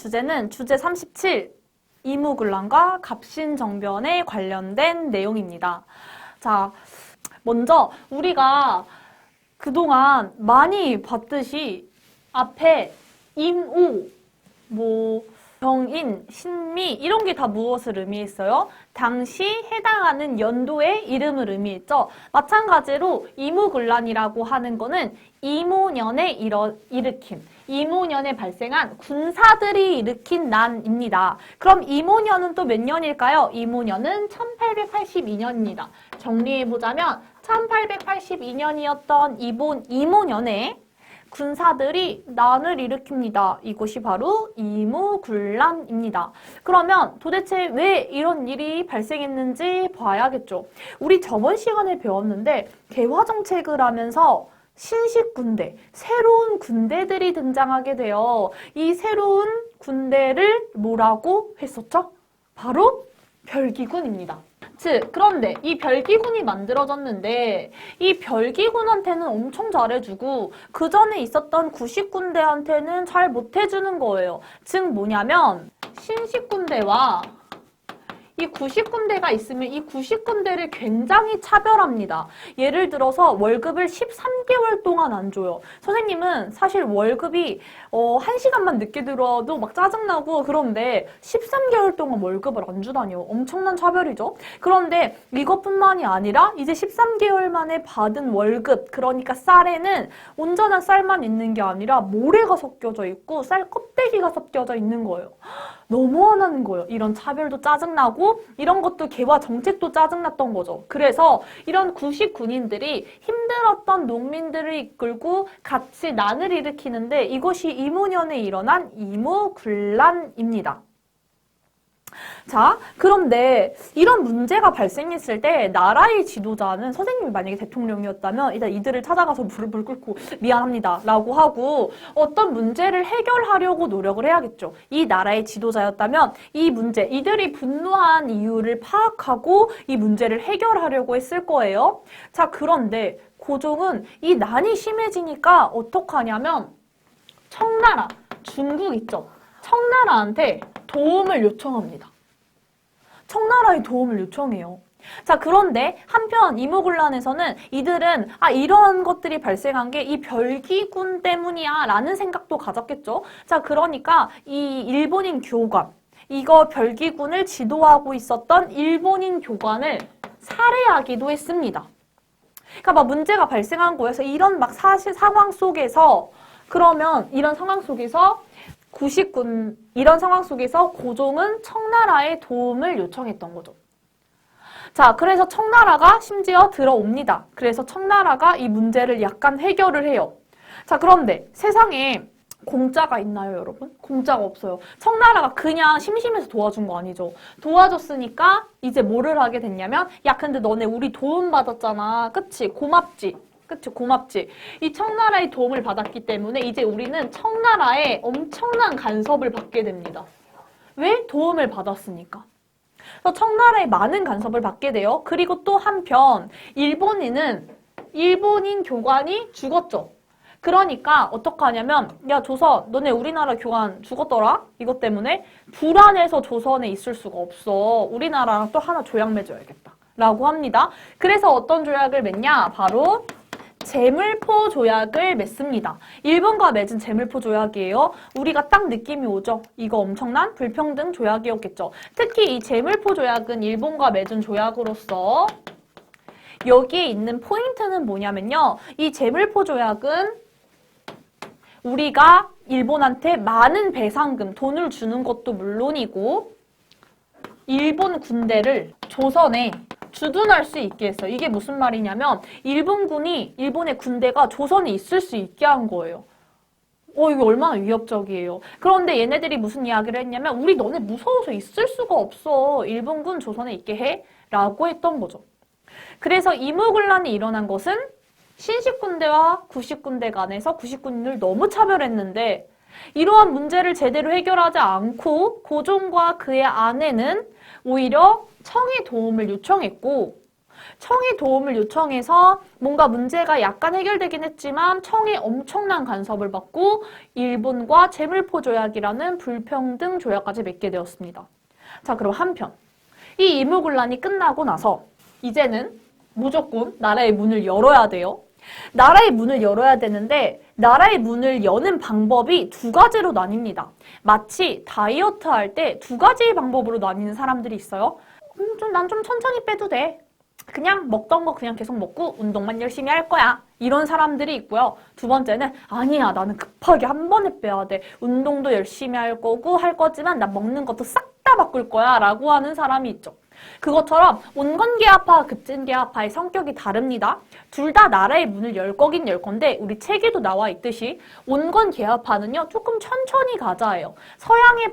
주제는 주제 37, 이무군란과 갑신정변에 관련된 내용입니다. 자, 먼저 우리가 그동안 많이 봤듯이 앞에 임오, 병인, 신미 이런 게 다 무엇을 의미했어요? 당시 해당하는 연도의 이름을 의미했죠. 마찬가지로 이무군란이라고 하는 거는 이모년에 일으킨, 이모년에 발생한 군사들이 일으킨 난입니다. 그럼 이모년은 또 몇 년일까요? 이모년은 1882년입니다. 정리해보자면 1882년이었던 이모년에 군사들이 난을 일으킵니다. 이것이 바로 이무군란입니다. 그러면 도대체 왜 이런 일이 발생했는지 봐야겠죠. 우리 저번 시간에 배웠는데 개화정책을 하면서 신식군대, 새로운 군대들이 등장하게 돼요. 이 새로운 군대를 뭐라고 했었죠? 바로 별기군입니다. 즉, 그런데 이 별기군이 만들어졌는데 이 별기군한테는 엄청 잘해주고 그 전에 있었던 구식군대한테는 잘 못해주는 거예요. 즉 뭐냐면 신식군대와 이 구식군대가 있으면 이 구식군대를 굉장히 차별합니다. 예를 들어서 월급을 13개월 동안 안 줘요. 선생님은 사실 월급이 1시간만 늦게 들어도 막 짜증나고 그런데 13개월 동안 월급을 안 주다니요. 엄청난 차별이죠. 그런데 이것뿐만이 아니라 이제 13개월 만에 받은 월급, 그러니까 쌀에는 온전한 쌀만 있는 게 아니라 모래가 섞여져 있고 쌀 껍데기가 섞여져 있는 거예요. 너무 화나는 거예요. 이런 차별도 짜증나고 이런 것도 개화 정책도 짜증났던 거죠. 그래서 이런 구식 군인들이 힘들었던 농민들을 이끌고 같이 난을 일으키는데 이것이 이모년에 일어난 이무군란입니다. 자, 그런데 이런 문제가 발생했을 때 나라의 지도자는 선생님이 만약에 대통령이었다면 일단 이들을 찾아가서 무릎을 꿇고 미안합니다 라고 하고 어떤 문제를 해결하려고 노력을 해야겠죠. 이 나라의 지도자였다면 이 문제, 이들이 분노한 이유를 파악하고 이 문제를 해결하려고 했을 거예요. 자, 그런데 고종은 이 난이 심해지니까 어떡하냐면 청나라, 중국 있죠. 청나라한테 도움을 요청합니다. 청나라의 도움을 요청해요. 자, 그런데 한편 이무군란에서는 이들은 이런 것들이 발생한 게 이 별기군 때문이야 라는 생각도 가졌겠죠. 자, 그러니까 이 일본인 교관, 이거 별기군을 지도하고 있었던 일본인 교관을 살해하기도 했습니다. 그러니까 막 문제가 발생한 거여서 이런 막 사실 상황 속에서 그러면 이런 상황 속에서 이런 상황 속에서 고종은 청나라의 도움을 요청했던 거죠. 자, 그래서 청나라가 심지어 들어옵니다. 그래서 청나라가 이 문제를 약간 해결을 해요. 자, 그런데 세상에 공짜가 있나요, 여러분? 공짜가 없어요. 청나라가 그냥 심심해서 도와준 거 아니죠. 도와줬으니까 이제 뭐를 하게 됐냐면 야, 근데 너네 우리 도움 받았잖아. 그치? 고맙지? 그치, 고맙지. 이 청나라의 도움을 받았기 때문에 이제 우리는 청나라의 엄청난 간섭을 받게 됩니다. 왜? 도움을 받았으니까. 그래서 청나라의 많은 간섭을 받게 돼요. 그리고 또 한편 일본인 교관이 죽었죠. 그러니까 어떡하냐면 야, 조선 너네 우리나라 교관 죽었더라? 이것 때문에 불안해서 조선에 있을 수가 없어. 우리나라랑 또 하나 조약 맺어야겠다 라고 합니다. 그래서 어떤 조약을 맺냐? 바로 제물포 조약을 맺습니다. 일본과 맺은 제물포 조약이에요. 우리가 딱 느낌이 오죠? 이거 엄청난 불평등 조약이었겠죠. 특히 이 제물포 조약은 일본과 맺은 조약으로서 여기에 있는 포인트는 뭐냐면요. 이 제물포 조약은 우리가 일본한테 많은 배상금, 돈을 주는 것도 물론이고 일본 군대를 조선에 주둔할 수 있게 했어요. 이게 무슨 말이냐면 일본의 군대가 조선에 있을 수 있게 한 거예요. 이거 얼마나 위협적이에요. 그런데 얘네들이 무슨 이야기를 했냐면 우리 너네 무서워서 있을 수가 없어. 일본군 조선에 있게 해. 라고 했던 거죠. 그래서 이무군란이 일어난 것은 신식군대와 구식군대 간에서 구식군을 너무 차별했는데 이러한 문제를 제대로 해결하지 않고 고종과 그의 아내는 오히려 청의 도움을 요청했고 청의 도움을 요청해서 뭔가 문제가 약간 해결되긴 했지만 청의 엄청난 간섭을 받고 일본과 재물포조약이라는 불평등 조약까지 맺게 되었습니다. 자, 그럼 한편 이 이무군란이 끝나고 나서 이제는 무조건 나라의 문을 열어야 돼요. 나라의 문을 열어야 되는데 나라의 문을 여는 방법이 두 가지로 나뉩니다. 마치 다이어트 할 때 두 가지의 방법으로 나뉘는 사람들이 있어요. 난 좀 천천히 빼도 돼. 그냥 먹던 거 그냥 계속 먹고 운동만 열심히 할 거야. 이런 사람들이 있고요. 두 번째는 아니야, 나는 급하게 한 번에 빼야 돼. 운동도 열심히 할 거고 할 거지만 나 먹는 것도 싹 다 바꿀 거야 라고 하는 사람이 있죠. 그것처럼 온건계합파와 급진계합파의 성격이 다릅니다. 둘 다 나라의 문을 열 거긴 열 건데 우리 책에도 나와 있듯이 온건계합파는요 조금 천천히 가자예요. 서양에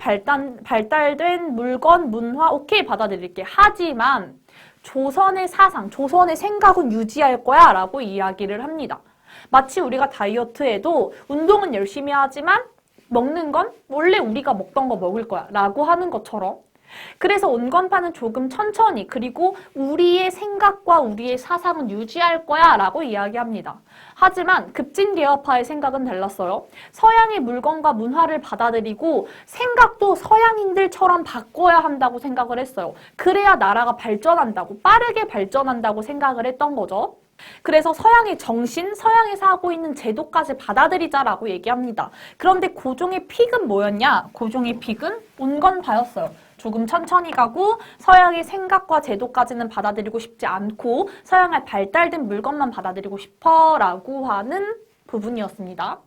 발달된 물건, 문화 오케이 받아들일게. 하지만 조선의 사상, 조선의 생각은 유지할 거야 라고 이야기를 합니다. 마치 우리가 다이어트에도 운동은 열심히 하지만 먹는 건 원래 우리가 먹던 거 먹을 거야 라고 하는 것처럼 그래서 온건파는 조금 천천히 그리고 우리의 생각과 우리의 사상은 유지할 거야 라고 이야기합니다. 하지만 급진계합파의 생각은 달랐어요. 서양의 물건과 문화를 받아들이고 생각도 서양인들처럼 바꿔야 한다고 생각을 했어요. 그래야 나라가 발전한다고, 빠르게 발전한다고 생각을 했던 거죠. 그래서 서양의 정신, 서양에서 하고 있는 제도까지 받아들이자라고 얘기합니다. 그런데 고종의 픽은 뭐였냐? 고종의 픽은 온건파였어요. 조금 천천히 가고 서양의 생각과 제도까지는 받아들이고 싶지 않고 서양의 발달된 물건만 받아들이고 싶어 라고 하는 부분이었습니다.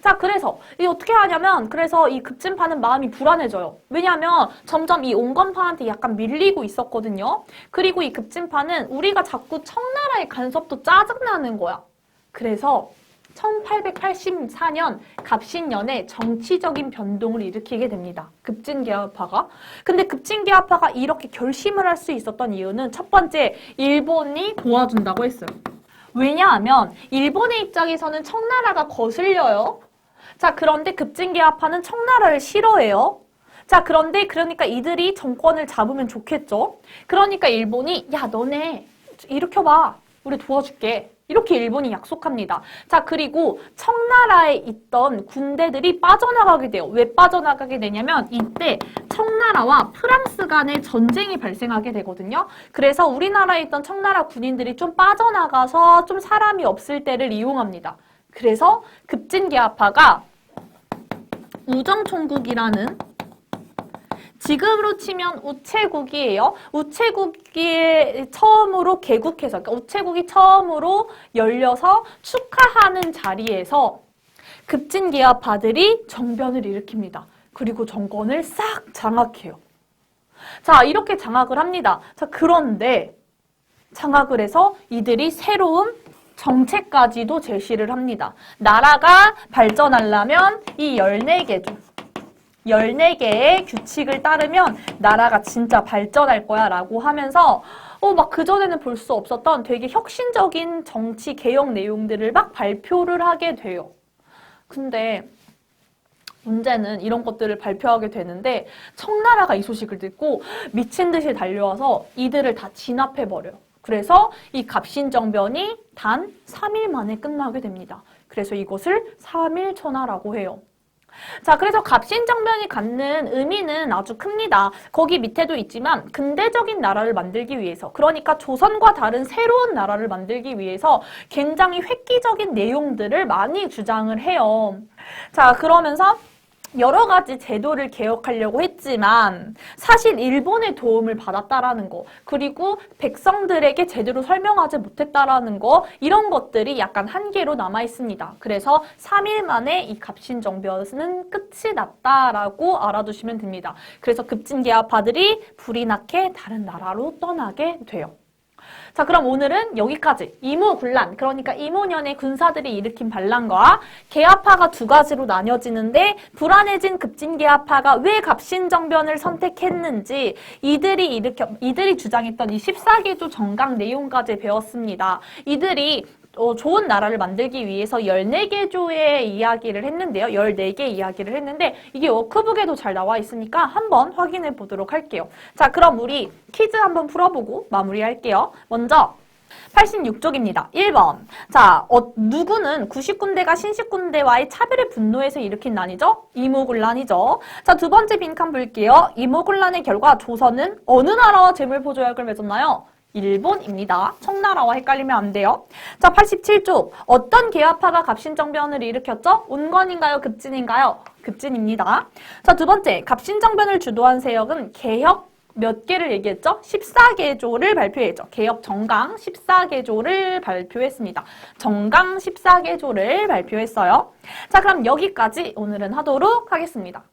자, 그래서 이 어떻게 하냐면 그래서 이 급진파는 마음이 불안해져요. 왜냐하면 점점 이 온건파한테 약간 밀리고 있었거든요. 그리고 이 급진파는 우리가 자꾸 청나라의 간섭도 짜증나는 거야. 그래서 1884년 갑신년에 정치적인 변동을 일으키게 됩니다. 급진계합파가. 근데 급진계합파가 이렇게 결심을 할 수 있었던 이유는 첫 번째, 일본이 도와준다고 했어요. 왜냐하면 일본의 입장에서는 청나라가 거슬려요. 자, 그런데 급진계합파는 청나라를 싫어해요. 자, 그러니까 이들이 정권을 잡으면 좋겠죠. 그러니까 일본이 야, 너네 일으켜봐. 우리 도와줄게. 이렇게 일본이 약속합니다. 자, 그리고 청나라에 있던 군대들이 빠져나가게 돼요. 왜 빠져나가게 되냐면 이때 청나라와 프랑스 간의 전쟁이 발생하게 되거든요. 그래서 우리나라에 있던 청나라 군인들이 좀 빠져나가서 좀 사람이 없을 때를 이용합니다. 그래서 급진계합파가 우정총국이라는 지금으로 치면 우체국이에요. 우체국이 처음으로 개국해서, 그러니까 우체국이 처음으로 열려서 축하하는 자리에서 급진계합파들이 정변을 일으킵니다. 그리고 정권을 싹 장악해요. 자, 이렇게 장악을 합니다. 자, 그런데 장악을 해서 이들이 새로운 정책까지도 제시를 합니다. 나라가 발전하려면 이 14개죠. 14개의 규칙을 따르면 나라가 진짜 발전할 거야 라고 하면서 막 그전에는 볼 수 없었던 되게 혁신적인 정치 개혁 내용들을 막 발표를 하게 돼요. 근데 문제는 이런 것들을 발표하게 되는데 청나라가 이 소식을 듣고 미친 듯이 달려와서 이들을 다 진압해버려요. 그래서 이 갑신정변이 단 3일 만에 끝나게 됩니다. 그래서 이것을 3.1천하라고 해요. 자, 그래서 갑신정변이 갖는 의미는 아주 큽니다. 거기 밑에도 있지만 근대적인 나라를 만들기 위해서, 그러니까 조선과 다른 새로운 나라를 만들기 위해서 굉장히 획기적인 내용들을 많이 주장을 해요. 자, 그러면서 여러 가지 제도를 개혁하려고 했지만 사실 일본의 도움을 받았다라는 거, 그리고 백성들에게 제대로 설명하지 못했다라는 거, 이런 것들이 약간 한계로 남아 있습니다. 그래서 3일 만에 이 갑신정변은 끝이 났다라고 알아두시면 됩니다. 그래서 급진계합파들이 불이 나게 다른 나라로 떠나게 돼요. 자, 그럼 오늘은 여기까지 이무군란, 그러니까 이모년의 군사들이 일으킨 반란과 계합파가 두 가지로 나뉘어지는데 불안해진 급진계합파가 왜 갑신정변을 선택했는지, 이들이 주장했던 이 14개조 정강 내용까지 배웠습니다. 이들이 좋은 나라를 만들기 위해서 14개 조의 이야기를 했는데요. 14개 이야기를 했는데 이게 워크북에도 잘 나와 있으니까 한번 확인해 보도록 할게요. 자, 그럼 우리 퀴즈 한번 풀어보고 마무리할게요. 먼저 86쪽입니다. 1번. 자, 누구는 90군데가 신식군대와의 차별의 분노에서 일으킨 난이죠? 이무군란이죠. 자, 두 번째 빈칸 볼게요. 이무군란의 결과 조선은 어느 나라와 재물보조약을 맺었나요? 일본입니다. 청나라와 헷갈리면 안 돼요. 자, 87쪽. 어떤 계합파가 갑신정변을 일으켰죠? 온건인가요? 급진인가요? 급진입니다. 자, 두 번째. 갑신정변을 주도한 세력은 개혁 몇 개를 얘기했죠? 14개조를 발표했죠. 개혁 정강 14개조를 발표했습니다. 정강 14개조를 발표했어요. 자, 그럼 여기까지 오늘은 하도록 하겠습니다.